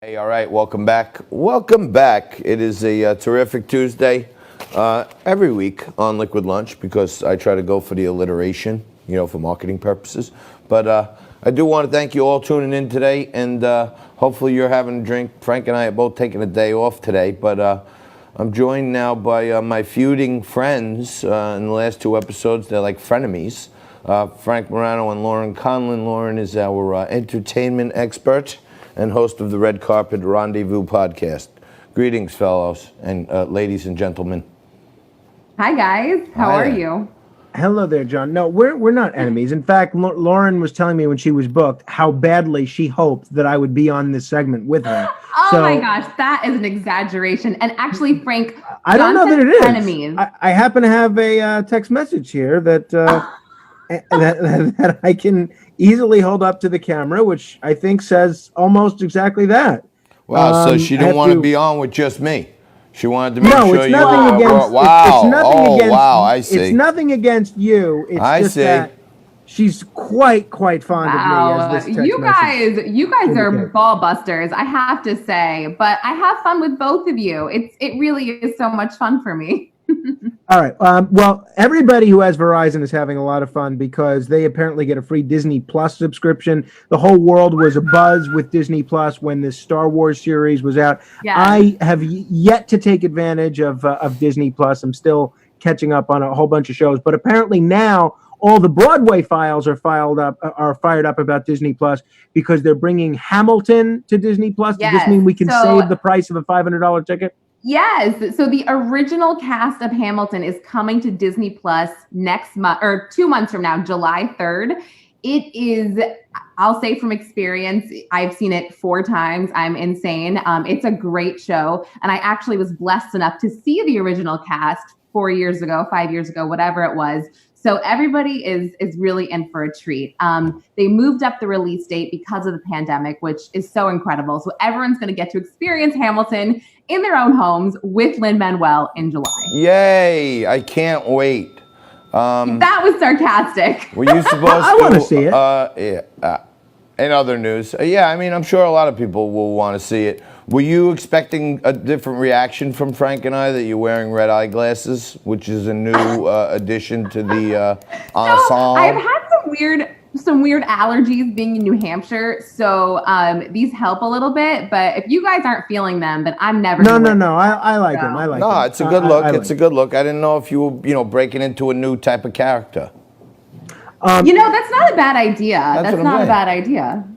Hey, all right, welcome back. Welcome back. It is a terrific Tuesday every week on Liquid Lunch because I try to go for the alliteration, for marketing purposes. But I do want to thank you all tuning in today, and hopefully you're having a drink. Frank and I are both taking a day off today, but I'm joined now by my feuding friends in the last two episodes. They're like frenemies. Frank Morano and Lauren Conlin. Lauren is our entertainment expert and host of the Red Carpet Rendezvous podcast. Greetings, fellows and ladies and gentlemen. Hi, guys. How are you? Hello there, John. No, we're not enemies. In fact, Lauren was telling me when she was booked how badly she hoped that I would be on this segment with her. My gosh, that is an exaggeration. And actually, Frank, I don't know that it is. Enemies. I happen to have a text message here that that I can easily hold up to the camera, which I think says almost exactly that. Wow, so she didn't want to be on with just me. She wanted to make sure it's you nothing against. Wow. It's nothing against, wow, I see. It's nothing against you. It's just that she's quite fond of me as this text message. You guys are ball busters, I have to say. But I have fun with both of you. It really is so much fun for me. All right. Well, everybody who has Verizon is having a lot of fun because they apparently get a free Disney Plus subscription. The whole world was abuzz with Disney Plus when this Star Wars series was out. Yes. I have yet to take advantage of Disney Plus. I'm still catching up on a whole bunch of shows, but apparently now all the Broadway files are fired up about Disney Plus because they're bringing Hamilton to Disney Plus. Yes. Does this mean we can save the price of a $500 ticket? Yes. So the original cast of Hamilton is coming to Disney Plus next month or 2 months from now, July 3rd. It is, I'll say from experience, I've seen it 4 times. I'm insane. It's a great show. And I actually was blessed enough to see the original cast 4 years ago, 5 years ago, whatever it was. So everybody is really in for a treat. They moved up the release date because of the pandemic, which is so incredible. So everyone's going to get to experience Hamilton in their own homes with Lin-Manuel in July. Yay! I can't wait. That was sarcastic. Were you supposed I want to see it. In other news, I'm sure a lot of people will want to see it. Were you expecting a different reaction from Frank and I that you're wearing red eyeglasses, which is a new addition to the ensemble? I've had some weird allergies being in New Hampshire, so these help a little bit. But if you guys aren't feeling them, then I'm never. No. I like them. I like them. No, it's a good look. It's a good look. I didn't know if you were, breaking into a new type of character. That's not a bad idea. That's not a bad idea.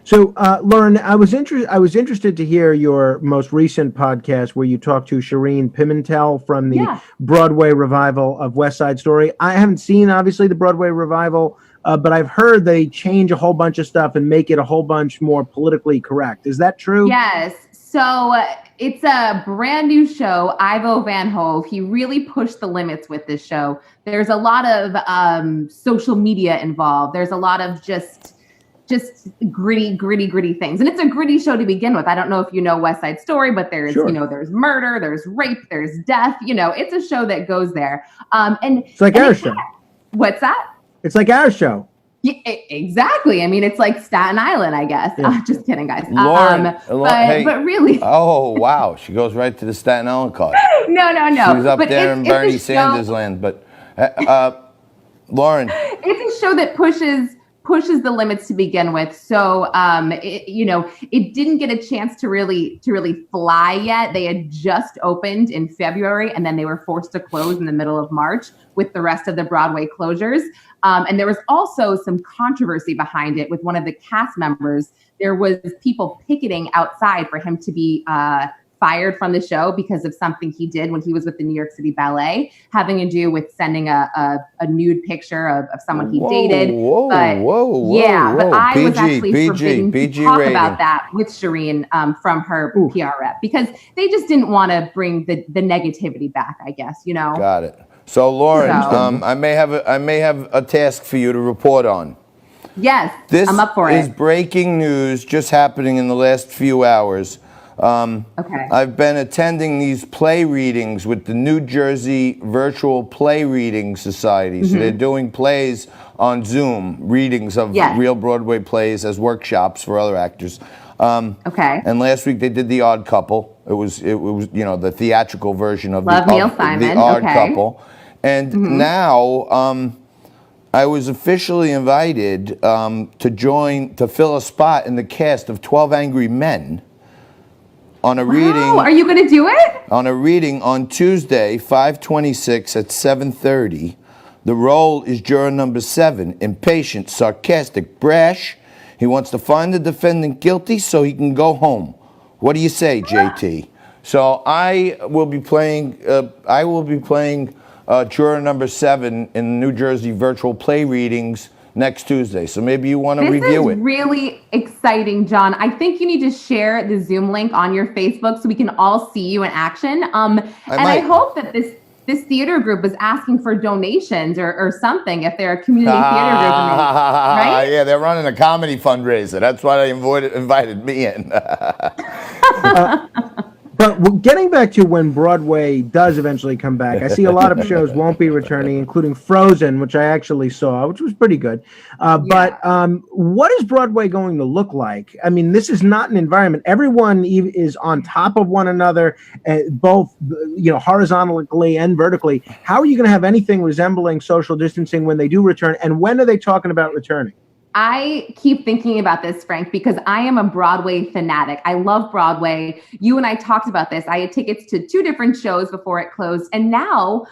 So, Lauren, I was interested to hear your most recent podcast where you talked to Shireen Pimentel from the Broadway revival of West Side Story. I haven't seen, obviously, the Broadway revival, but I've heard they change a whole bunch of stuff and make it a whole bunch more politically correct. Is that true? Yes. So it's a brand new show. Ivo Van Hove, he really pushed the limits with this show. There's a lot of social media involved. There's a lot of just gritty things. And it's a gritty show to begin with. I don't know if you know West Side Story, but there's, there's murder, there's rape, there's death. It's a show that goes there. And it's like our show. What's that? It's like our show. Yeah, exactly. It's like Staten Island, I guess. Yeah. Just kidding, guys. Lauren, but really. Oh, wow. She goes right to the Staten Island card. No. She's up there in Bernie Sanders land. But Lauren. It's a show that pushes the limits to begin with. So, it didn't get a chance to really fly yet. They had just opened in February, and then they were forced to close in the middle of March with the rest of the Broadway closures. And there was also some controversy behind it with one of the cast members. There was people picketing outside for him to be fired from the show because of something he did when he was with the New York City Ballet, having to do with sending a nude picture of someone he dated. But I was actually forbidden to talk about that with Shireen from her PR rep because they just didn't want to bring the negativity back, I guess, Got it. So Lauren, I may have a task for you to report on. Yes, I'm up for it. This is breaking news just happening in the last few hours. Okay. I've been attending these play readings with the New Jersey Virtual Play Reading Society. So they're doing plays on Zoom, readings of real Broadway plays as workshops for other actors. Okay. And last week they did The Odd Couple. It was the theatrical version of Love Neil Simon. The Odd Okay. Couple. And now I was officially invited to fill a spot in the cast of 12 Angry Men on a reading. Are you going to do it? On a reading on Tuesday, 5/26 at 7:30. The role is juror number 7, impatient, sarcastic, brash. He wants to find the defendant guilty so he can go home. What do you say, JT? So I will be playing juror number 7 in New Jersey virtual play readings next Tuesday. So maybe you want to review it. This is really exciting, John. I think you need to share the Zoom link on your Facebook so we can all see you in action. I hope that this theater group is asking for donations or something if they're a community theater group. Right? Yeah, they're running a comedy fundraiser. That's why they invited me in. But getting back to when Broadway does eventually come back, I see a lot of shows won't be returning, including Frozen, which I actually saw, which was pretty good. But what is Broadway going to look like? I mean, this is not an environment. Everyone is on top of one another, both horizontally and vertically. How are you going to have anything resembling social distancing when they do return? And when are they talking about returning? I keep thinking about this, Frank, because I am a Broadway fanatic. I love Broadway. You and I talked about this. I had tickets to 2 different shows before it closed. And now,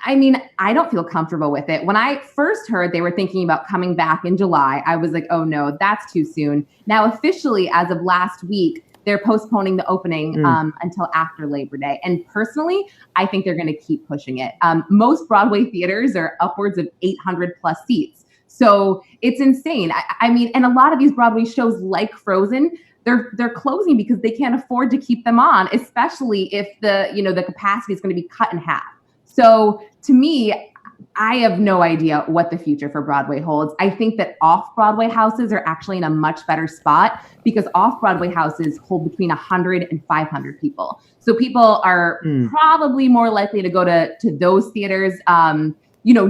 I mean, I don't feel comfortable with it. When I first heard they were thinking about coming back in July, I was like, oh no, that's too soon. Now, officially, as of last week, they're postponing the opening until after Labor Day. And personally, I think they're going to keep pushing it. Most Broadway theaters are upwards of 800 plus seats. So it's insane. I mean, and a lot of these Broadway shows like Frozen, they're closing because they can't afford to keep them on, especially if the capacity is going to be cut in half. So to me, I have no idea what the future for Broadway holds. I think that off-Broadway houses are actually in a much better spot because off-Broadway houses hold between 100 and 500 people. So people are probably more likely to go to those theaters.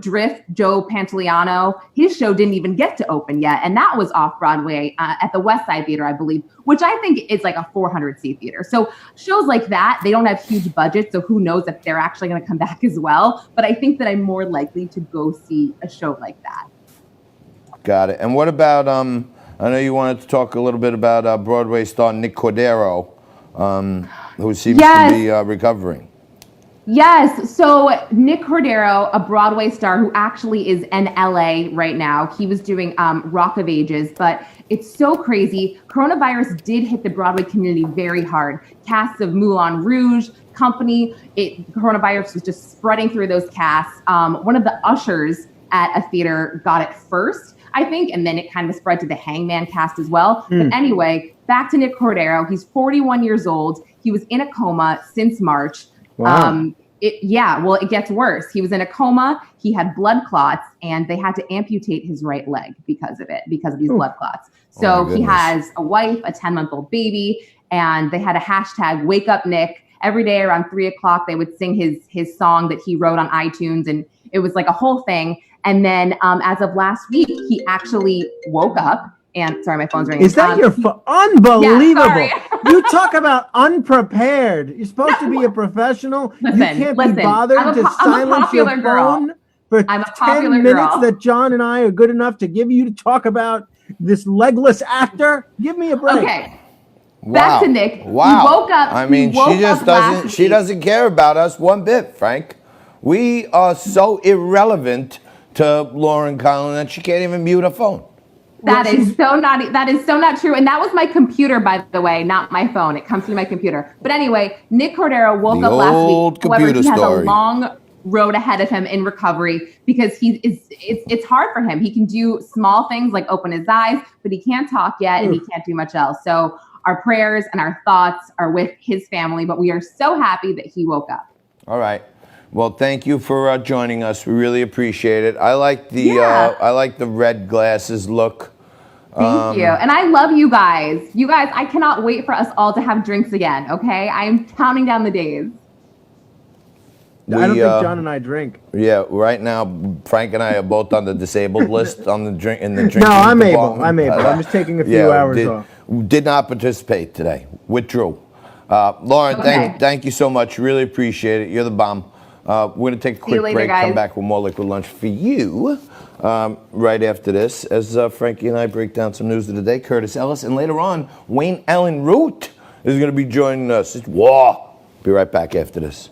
Drift, Joe Pantoliano, his show didn't even get to open yet. And that was off Broadway at the West Side Theater, I believe, which I think is like a 400-seat theater. So shows like that, they don't have huge budgets. So who knows if they're actually going to come back as well. But I think that I'm more likely to go see a show like that. Got it. And what about, I know you wanted to talk a little bit about Broadway star Nick Cordero, who seems to be recovering. Yes. So Nick Cordero, a Broadway star who actually is in LA right now. He was doing Rock of Ages, but it's so crazy. Coronavirus did hit the Broadway community very hard. Casts of Moulin Rouge, Company, coronavirus was just spreading through those casts. One of the ushers at a theater got it first, I think, and then it kind of spread to the Hangman cast as well. But anyway, back to Nick Cordero. He's 41 years old. He was in a coma since March. Wow. It gets worse. He was in a coma. He had blood clots, and they had to amputate his right leg because of these blood clots. So he has a wife, a 10-month-old baby, and they had a hashtag Wake Up Nick. Every day around 3:00, they would sing his song that he wrote on iTunes, and it was like a whole thing. And then as of last week, he actually woke up. And sorry, my phone's ringing. Is that your phone? Unbelievable. Yeah, You talk about unprepared. You're supposed to be a professional. You can't be bothered to silence your phone for 10 minutes that John and I are good enough to give you to talk about this legless actor. Give me a break. Okay. Back to Nick. Wow. He woke up. I mean, she doesn't care about us one bit, Frank. We are so irrelevant to Lauren Conlin that she can't even mute her phone. That is so not true. And that was my computer, by the way, not my phone. It comes through my computer. But anyway, Nick Cordero woke up last week. However, he has a long road ahead of him in recovery because it's hard for him. He can do small things like open his eyes, but he can't talk yet and he can't do much else. So our prayers and our thoughts are with his family, but we are so happy that he woke up. All right. Well, thank you for joining us. We really appreciate it. I like the red glasses look. Thank you. And I love you guys. You guys, I cannot wait for us all to have drinks again, okay? I am counting down the days. I don't think John and I drink. Yeah, right now Frank and I are both on the disabled list on the drink in the drinking No, I'm able. department. I'm able. I'm just taking a few hours off. Did not participate today. Withdrew. Lauren, thank you so much. Really appreciate it. You're the bomb. We're going to take a quick break. Guys. Come back with more Liquid Lunch for you right after this as Frankie and I break down some news of the day. Curtis Ellis. And later on, Wayne Allen Root is going to be joining us. Be right back after this.